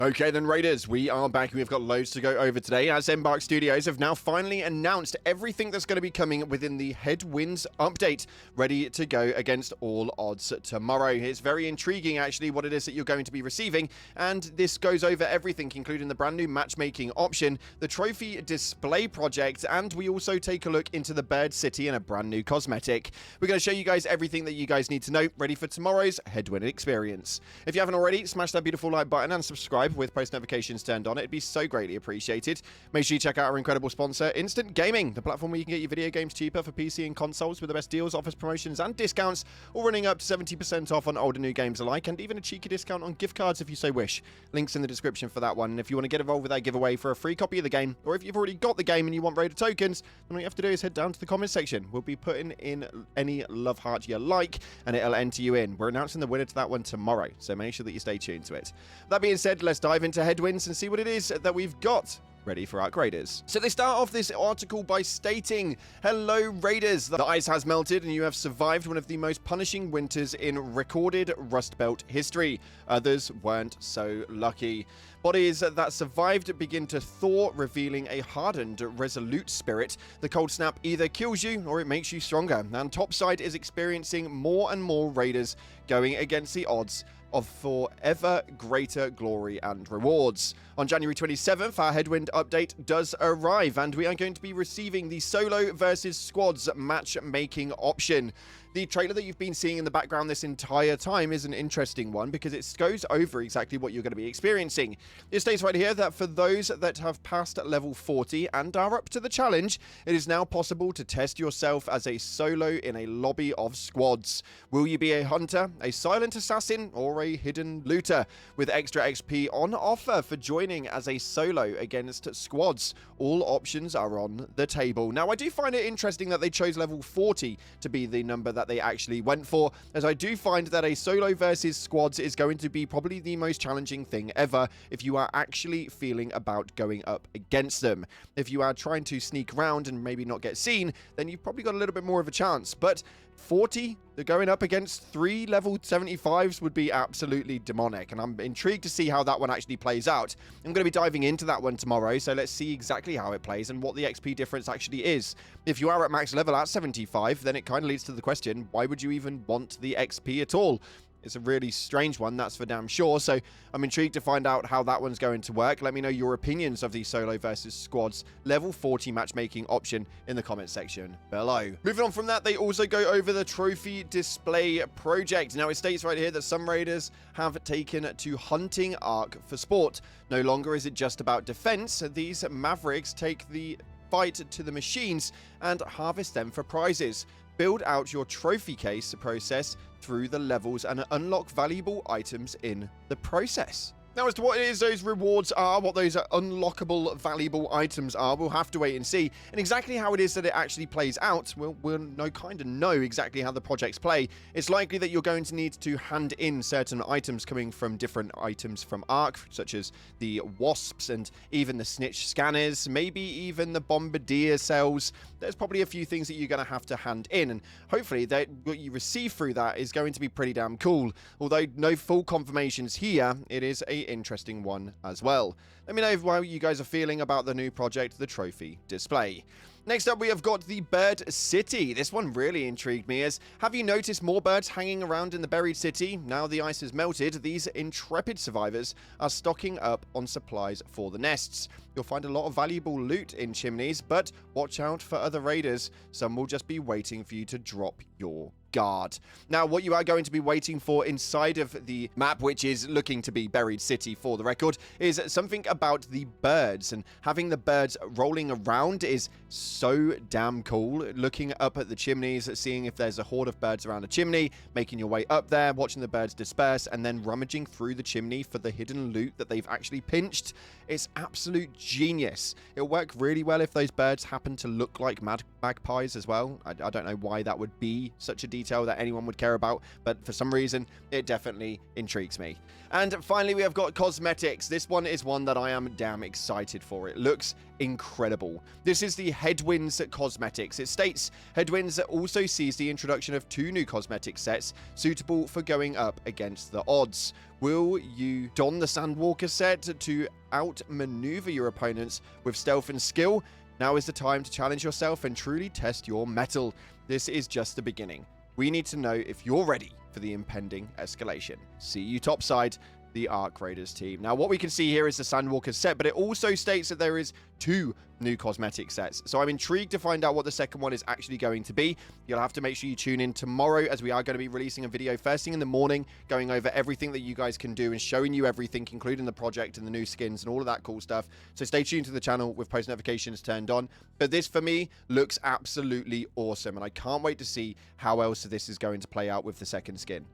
Okay then, Raiders, we are back and we've got loads to go over today, as Embark Studios have now finally announced everything that's going to be coming within the Headwinds update, ready to go against all odds tomorrow. It's very intriguing, actually, what it is that you're going to be receiving, and this goes over everything, including the brand new matchmaking option, the trophy display project, and we also take a look into the Bird City and a brand new cosmetic. We're going to show you guys everything that you guys need to know, ready for tomorrow's Headwind experience. If you haven't already, smash that beautiful like button and subscribe with post notifications turned on. It'd be so greatly appreciated. Make sure you check out our incredible sponsor, Instant Gaming, the platform where you can get your video games cheaper for PC and consoles with the best deals, offers, promotions, and discounts, all running up to 70% off on old and new games alike, and even a cheeky discount on gift cards if you so wish. Links in the description for that one. And if you want to get involved with that giveaway for a free copy of the game, or if you've already got the game and you want Raider tokens, then all you have to do is head down to the comment section. We'll be putting in any love heart you like, and it'll enter you in. We're announcing the winner to that one tomorrow, so make sure that you stay tuned to it. That being said, let's dive into Headwinds and see what it is that we've got ready for Arc Raiders. So they start off this article by stating, "Hello Raiders, the ice has melted and you have survived one of the most punishing winters in recorded Rust Belt history. Others weren't so lucky. Bodies that survived begin to thaw, revealing a hardened, resolute spirit. The cold snap either kills you or it makes you stronger, and Topside is experiencing more and more Raiders going against the odds of forever greater glory and rewards." On January 27th, our Headwind update does arrive, and we are going to be receiving the solo versus squads matchmaking option. The trailer that you've been seeing in the background this entire time is an interesting one because it goes over exactly what you're going to be experiencing. It states right here that for those that have passed level 40 and are up to the challenge, it is now possible to test yourself as a solo in a lobby of squads. Will you be a hunter, a silent assassin, or a hidden looter? With extra XP on offer for joining as a solo against squads. All options are on the table. Now, I do find it interesting that they chose level 40 to be the number that they actually went for, as I do find that a solo versus squads is going to be probably the most challenging thing ever if you are actually feeling about going up against them. If you are trying to sneak around and maybe not get seen, then you've probably got a little bit more of a chance, but 40, they're going up against 3 level 75s would be absolutely demonic, and I'm intrigued to see how that one actually plays out. I'm going to be diving into that one tomorrow, so let's see exactly how it plays and what the XP difference actually is. If you are at max level at 75, then it kind of leads to the question, why would you even want the XP at all? It's a really strange one, that's for damn sure, so I'm intrigued to find out how that one's going to work. Let me know your opinions of the solo versus squads level 40 matchmaking option in the comment section below. Moving on from that, they also go over the trophy display project. Now, it states right here that some raiders have taken to hunting Ark for sport. No longer is it just about defense. These mavericks take the fight to the machines and harvest them for prizes. Build out your trophy case process through the levels and unlock valuable items in the process. Now, as to what it is those rewards are, what those unlockable valuable items are, we'll have to wait and see. And exactly how it is that it actually plays out, we'll know exactly how the projects play. It's likely that you're going to need to hand in certain items coming from different items from Ark, such as the wasps and even the snitch scanners, maybe even the bombardier cells. There's probably a few things that you're going to hand in, and hopefully that what you receive through that is going to be pretty damn cool. Although no full confirmations here, it is a interesting one as well. Let me know how you guys are feeling about the new project, the trophy display. Next up, we have got the Bird City. This one really intrigued me, as have you noticed more birds hanging around in the buried city? Now the ice has melted, these intrepid survivors are stocking up on supplies for the nests. You'll find a lot of valuable loot in chimneys, but watch out for other raiders. Some will just be waiting for you to drop your guard. Now, what you are going to be waiting for inside of the map, which is looking to be Buried City for the record, is something about the birds, and having the birds rolling around is so damn cool. Looking up at the chimneys, seeing if there's a horde of birds around a chimney, making your way up there, watching the birds disperse, and then rummaging through the chimney for the hidden loot that they've actually pinched. It's absolute genius. It'll work really well if those birds happen to look like magpies as well. I don't know why that would be such a detail that anyone would care about, but for some reason, it definitely intrigues me. And finally, we have got cosmetics. This one is one that I am damn excited for. It looks incredible. This is the Headwinds cosmetics. It states, Headwinds also sees the introduction of 2 new cosmetic sets suitable for going up against the odds. Will you don the Sandwalker set to outmaneuver your opponents with stealth and skill? Now is the time to challenge yourself and truly test your mettle. This is just the beginning. We need to know if you're ready for the impending escalation. See you topside, the Arc Raiders team. Now, what we can see here is the Sandwalker set, but it also states that there is 2 new cosmetic sets. So I'm intrigued to find out what the second one is actually going to be. You'll have to make sure you tune in tomorrow, as we are going to be releasing a video first thing in the morning, going over everything that you guys can do and showing you everything, including the project and the new skins and all of that cool stuff. So stay tuned to the channel with post notifications turned on. But this, for me, looks absolutely awesome, and I can't wait to see how else this is going to play out with the second skin.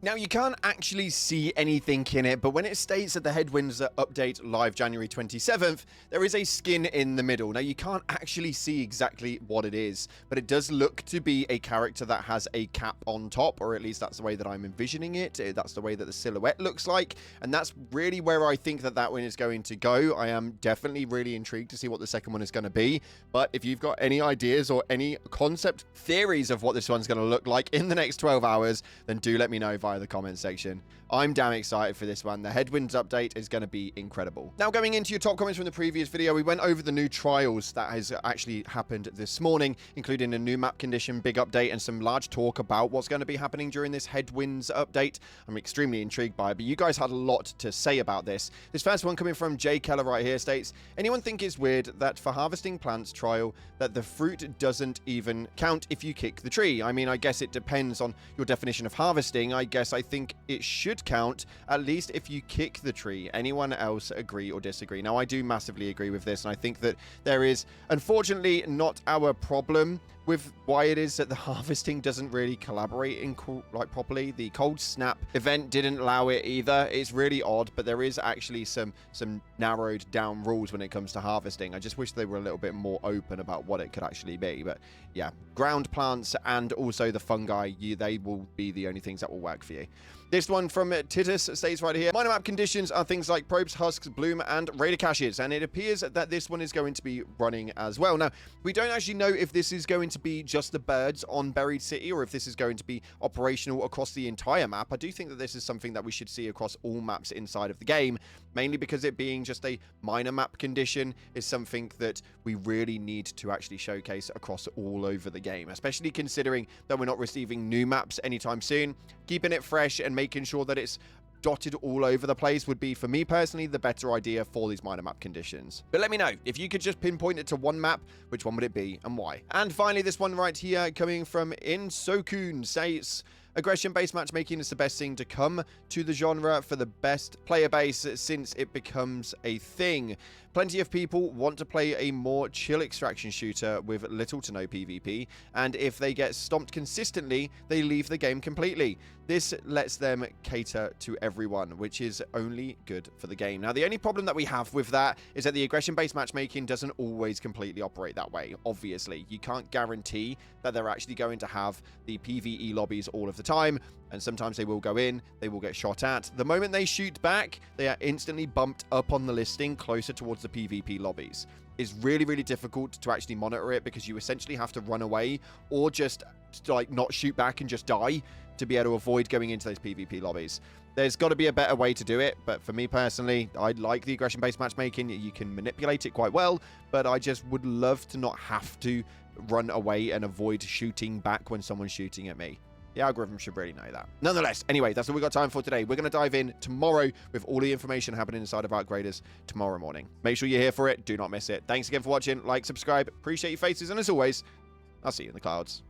Now, you can't actually see anything in it, but when it states that the Headwinds update live January 27th, there is a skin in the middle. Now, you can't actually see exactly what it is, but it does look to be a character that has a cap on top, or at least that's the way that I'm envisioning it. That's the way that the silhouette looks like, and that's really where I think that that one is going to go. I am definitely really intrigued to see what the second one is going to be, but if you've got any ideas or any concept theories of what this one's going to look like in the next 12 hours, then do let me know via the comment section. I'm damn excited for this one. The Headwinds update is going to be incredible. Now, going into your top comments from the previous video, we went over the new trials that has actually happened this morning, including a new map condition, big update, and some large talk about what's going to be happening during this Headwinds update. I'm extremely intrigued by it, but you guys had a lot to say about this. This first one coming from Jay Keller right here states, anyone think it's weird that for harvesting plants trial that the fruit doesn't even count if you kick the tree? I mean, I guess it depends on your definition of harvesting. I think it should count, at least if you kick the tree. Anyone else agree or disagree? Now, I do massively agree with this, and I think that there is, unfortunately, not our problem with why it is that the harvesting doesn't really collaborate in properly. The cold snap event didn't allow it either. It's really odd, but there is actually some narrowed down rules when it comes to harvesting. I just wish they were a little bit more open about what it could actually be. But yeah, ground plants and also the fungi, they will be the only things that will work for you. This one from Titus states right here, minor map conditions are things like probes, husks, bloom, and raider caches, and it appears that this one is going to be running as well. Now, we don't actually know if this is going to be just the birds on Buried City, or if this is going to be operational across the entire map. I do think that this is something that we should see across all maps inside of the game, mainly because it being just a minor map condition is something that we really need to actually showcase across all over the game, especially considering that we're not receiving new maps anytime soon. Keeping it fresh and making sure that it's dotted all over the place would be, for me personally, the better idea for these minor map conditions. But let me know, if you could just pinpoint it to one map, which one would it be and why? And finally, this one right here coming from Insokun says, aggression-based matchmaking is the best thing to come to the genre for the best player base since it becomes a thing. Plenty of people want to play a more chill extraction shooter with little to no PvP, and if they get stomped consistently, they leave the game completely. This lets them cater to everyone, which is only good for the game. Now, the only problem that we have with that is that the aggression-based matchmaking doesn't always completely operate that way. Obviously, you can't guarantee that they're actually going to have the PvE lobbies all of the time, and sometimes they will go in, they will get shot at. The moment they shoot back, they are instantly bumped up on the listing closer towards the PvP lobbies. It's really, really difficult to actually monitor it because you essentially have to run away or just like not shoot back and just die to be able to avoid going into those PvP lobbies. There's got to be a better way to do it, but for me personally, I like the aggression-based matchmaking. You can manipulate it quite well, but I just would love to not have to run away and avoid shooting back when someone's shooting at me. The algorithm should really know that. Nonetheless, anyway, that's all we got time for today. We're going to dive in tomorrow with all the information happening inside of Arc Raiders tomorrow morning. Make sure you're here for it. Do not miss it. Thanks again for watching. Like, subscribe. Appreciate your faces. And as always, I'll see you in the clouds.